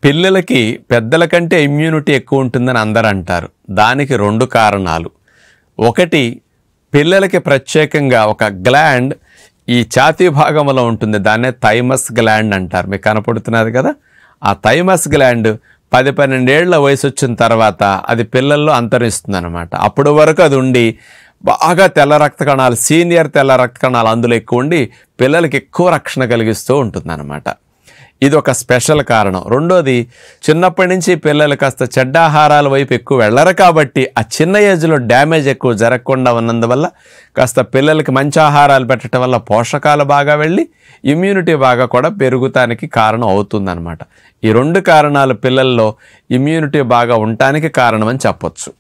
పిల్లలకి పెద్దల కంటే ఇమ్యూనిటీ ఎక్కువ ఉంటుందని అందరూ అంటారు. దానికి 2 కారణాలు. ఒకటి, పిల్లలకి ప్రత్యేకంగా ఒక గ్లాండ్ ఈ ఛాతీ భాగంలో ఉంటుంది. దాన్నే థైమస్ గ్లాండ్ అంటారు. మీకు కనపడుతున్నది కదా. ఆ థైమస్ గ్లాండ్ 10-12 ఏళ్ల వయసు వచ్చిన తర్వాత అది పిల్లల్లో అంతరిస్తుంది అనమాట. అప్పటి వరకు అది ఉండి బాగా తెల్ల రక్త కణాలు, సీనియర్ తెల్ల రక్త కణాలు అందులో ఎక్కువ ఉండి పిల్లలకి ఎక్కువ రక్షణ కలిగిస్తూ ఉంటుంది అనమాట. ఇది ఒక స్పెషల్ కారణం. రెండోది, చిన్నప్పటి నుంచి పిల్లలు కాస్త చెడ్డ ఆహారాల వైపు ఎక్కువ వెళ్ళరు కాబట్టి ఆ చిన్న ఏజ్లో డ్యామేజ్ ఎక్కువ జరగకుండా ఉన్నందువల్ల కాస్త పిల్లలకి మంచి ఆహారాలు పెట్టడం వల్ల పోషకాలు బాగా వెళ్ళి ఇమ్యూనిటీ బాగా కూడా పెరుగుతానికి కారణం అవుతుందన్నమాట. ఈ 2 కారణాలు పిల్లల్లో ఇమ్యూనిటీ బాగా ఉండటానికి కారణమని చెప్పొచ్చు.